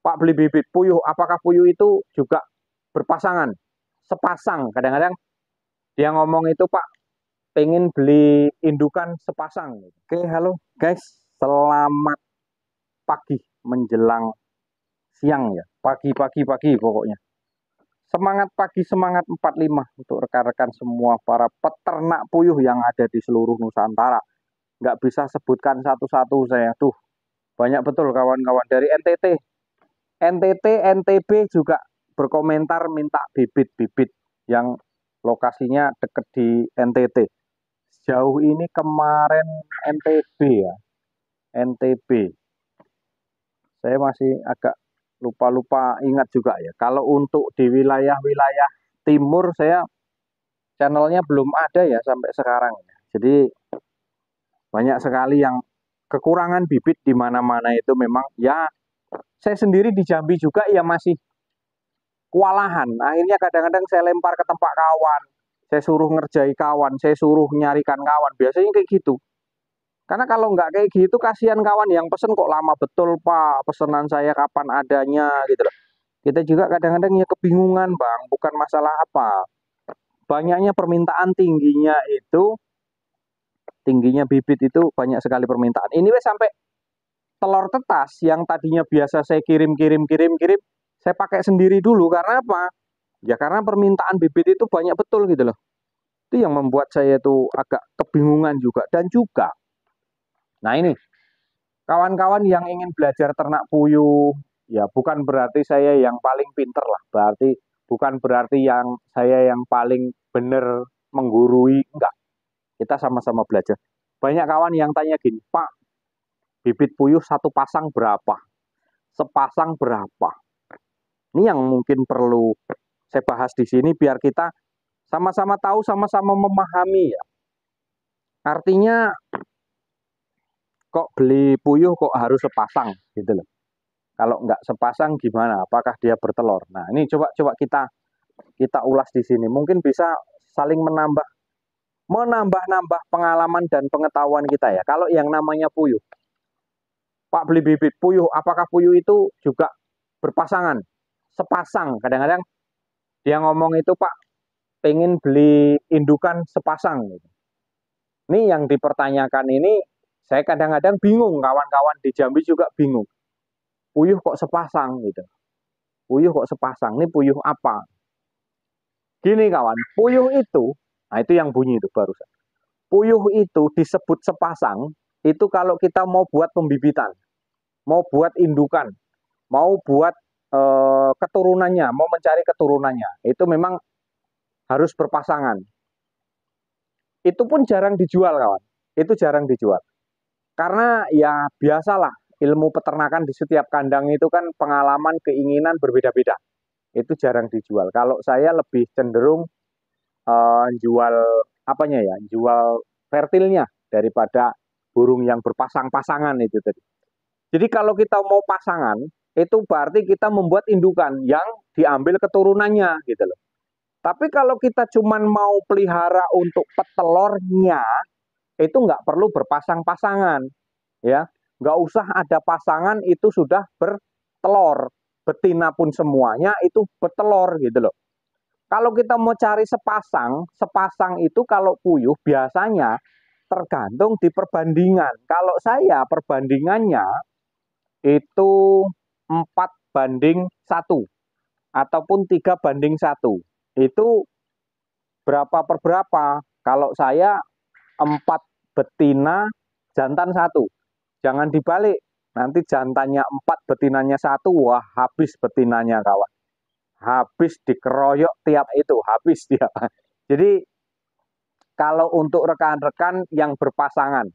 Pak beli bibit puyuh, apakah puyuh itu juga berpasangan? Sepasang, kadang-kadang dia ngomong itu Pak, pengen beli indukan sepasang. Oke, halo guys, selamat pagi menjelang siang ya, pagi pokoknya. Semangat pagi, semangat 45 untuk rekan-rekan semua para peternak puyuh yang ada di seluruh Nusantara. Nggak bisa sebutkan satu-satu saya, tuh banyak betul kawan-kawan dari NTT, NTB juga berkomentar minta bibit-bibit yang lokasinya deket di NTT. Sejauh ini kemarin NTB ya, NTB. Saya masih agak lupa-lupa ingat juga ya. Kalau untuk di wilayah-wilayah timur saya channelnya belum ada ya sampai sekarang. Jadi banyak sekali yang kekurangan bibit di mana-mana itu memang ya. Saya sendiri di Jambi juga ya masih kewalahan. Akhirnya kadang-kadang saya lempar ke tempat kawan, saya suruh ngerjai kawan, saya suruh nyarikan kawan. Biasanya kayak gitu. Karena kalau nggak kayak gitu, kasihan kawan yang pesen kok lama betul Pak, pesanan saya kapan adanya gitu loh. Kita juga kadang-kadang ya kebingungan Bang, bukan masalah apa. Banyaknya permintaan tingginya bibit itu banyak sekali permintaan. Ini wes sampai telur tetas yang tadinya biasa saya kirim, saya pakai sendiri dulu karena apa? Ya karena permintaan bibit itu banyak betul gitu loh. Itu yang membuat saya itu agak kebingungan juga. Dan juga, nah ini, kawan-kawan yang ingin belajar ternak puyuh, ya bukan berarti saya yang paling pinter lah. Bukan berarti yang saya yang paling benar menggurui. Enggak, kita sama-sama belajar. Banyak kawan yang tanya gini, Pak, bibit puyuh satu pasang berapa? Sepasang berapa? Ini yang mungkin perlu saya bahas di sini biar kita sama-sama tahu, sama-sama memahami ya. Artinya kok beli puyuh kok harus sepasang gitu loh. Kalau nggak sepasang gimana? Apakah dia bertelur? Nah ini coba kita ulas di sini. Mungkin bisa saling menambah pengalaman dan pengetahuan kita ya. Kalau yang namanya puyuh, Pak beli bibit puyuh, apakah puyuh itu juga berpasangan? Sepasang. Kadang-kadang dia ngomong itu Pak, pengen beli indukan sepasang. Ini yang dipertanyakan ini, saya kadang-kadang bingung, kawan-kawan di Jambi juga bingung. Puyuh kok sepasang gitu. Puyuh kok sepasang, ini puyuh apa? Gini kawan, puyuh itu, nah itu yang bunyi itu barusan. Puyuh itu disebut sepasang, itu kalau kita mau buat pembibitan, mau buat indukan, mau buat keturunannya, mau mencari keturunannya, itu memang harus berpasangan. Itu pun jarang dijual kawan, itu jarang dijual. Karena ya biasalah, ilmu peternakan di setiap kandang itu kan pengalaman, keinginan berbeda-beda. Itu jarang dijual. Kalau saya lebih cenderung jual apanya ya, jual fertilnya daripada burung yang berpasang-pasangan itu tadi. Jadi kalau kita mau pasangan, itu berarti kita membuat indukan yang diambil keturunannya gitu loh. Tapi kalau kita cuma mau pelihara untuk petelurnya, itu nggak perlu berpasang-pasangan, ya. Nggak usah ada pasangan itu sudah bertelur. Betina pun semuanya itu bertelur gitu loh. Kalau kita mau cari sepasang itu kalau puyuh biasanya tergantung di perbandingan. Kalau saya perbandingannya itu 4:1 ataupun 3:1. Itu berapa per berapa? Kalau saya 4 betina jantan 1. Jangan dibalik. Nanti jantannya 4, betinanya 1, wah habis betinanya kawan. Habis dikeroyok tiap itu, habis dia. Jadi kalau untuk rekan-rekan yang berpasangan,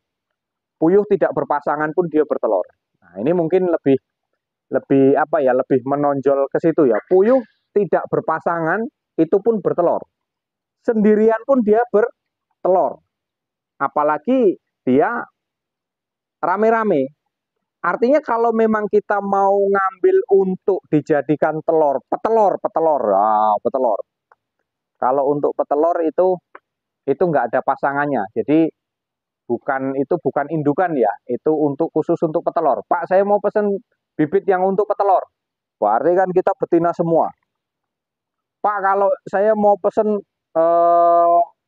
puyuh tidak berpasangan pun dia bertelur. Nah, ini mungkin lebih lebih apa ya, lebih menonjol ke situ ya. Puyuh tidak berpasangan itu pun bertelur. Sendirian pun dia bertelur. Apalagi dia rame-rame. Artinya kalau memang kita mau ngambil untuk dijadikan telur, petelur. Kalau untuk petelur itu nggak ada pasangannya. Jadi itu bukan indukan ya, itu khusus untuk petelur. Pak, saya mau pesen bibit yang untuk petelur. berarti kan kita betina semua. Pak, kalau saya mau pesen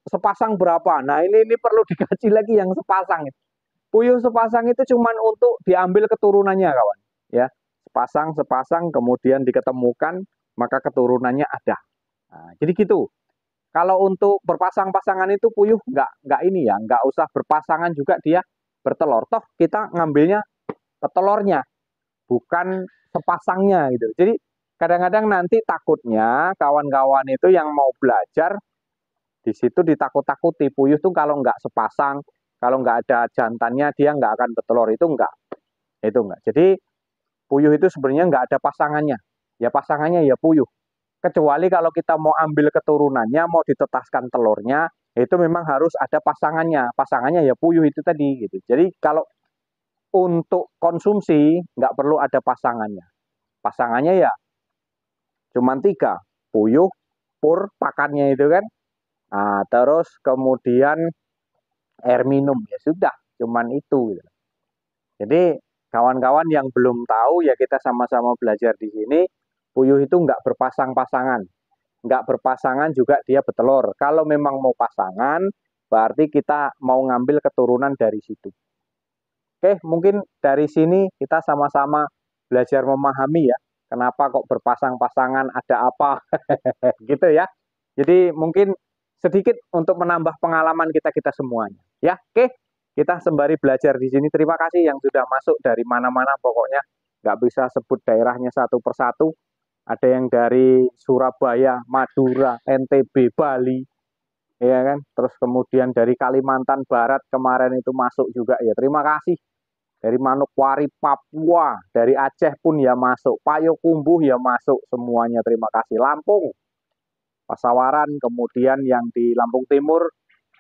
sepasang berapa? Nah, ini perlu dikaji lagi yang sepasang. Puyuh sepasang itu cuman untuk diambil keturunannya, kawan. Ya, sepasang, kemudian diketemukan, maka keturunannya ada. Nah, jadi gitu. Kalau untuk berpasang-pasangan itu puyuh nggak ini ya, nggak usah berpasangan juga dia bertelur. Toh kita ngambilnya petelurnya, bukan sepasangnya gitu. Jadi kadang-kadang nanti takutnya kawan-kawan itu yang mau belajar di situ ditakut-takuti puyuh tuh kalau nggak sepasang, kalau nggak ada jantannya dia nggak akan bertelur, itu enggak. Jadi puyuh itu sebenarnya nggak ada pasangannya, ya pasangannya ya puyuh. Kecuali kalau kita mau ambil keturunannya, mau ditetaskan telurnya, itu memang harus ada pasangannya. Pasangannya ya puyuh itu tadi gitu. Jadi kalau untuk konsumsi nggak perlu ada pasangannya. Pasangannya ya cuma 3, puyuh, pur, pakannya itu kan. Nah, terus kemudian air minum, ya sudah, cuman itu. Gitu. Jadi kawan-kawan yang belum tahu ya kita sama-sama belajar di sini, puyuh itu nggak berpasang-pasangan. Nggak berpasangan juga dia bertelur. Kalau memang mau pasangan, berarti kita mau ngambil keturunan dari situ. Oke, mungkin dari sini kita sama-sama belajar memahami ya, kenapa kok berpasang-pasangan, ada apa, gitu ya. Jadi mungkin sedikit untuk menambah pengalaman kita semuanya. Ya, oke, kita sembari belajar di sini. Terima kasih yang sudah masuk dari mana-mana, pokoknya nggak bisa sebut daerahnya satu persatu. Ada yang dari Surabaya, Madura, NTB, Bali, ya kan. Terus kemudian dari Kalimantan Barat kemarin itu masuk juga ya. Terima kasih. Dari Manokwari, Papua, dari Aceh pun ya masuk, Payakumbuh ya masuk, semuanya terima kasih. Lampung, Pasawaran, kemudian yang di Lampung Timur,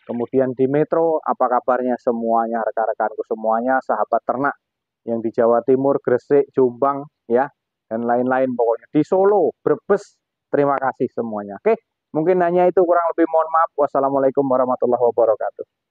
kemudian di Metro, apa kabarnya semuanya, rekan-rekanku semuanya, sahabat ternak yang di Jawa Timur, Gresik, Jombang, ya, dan lain-lain pokoknya. Di Solo, Brebes, terima kasih semuanya. Oke, mungkin hanya itu, kurang lebih mohon maaf. Wassalamualaikum warahmatullahi wabarakatuh.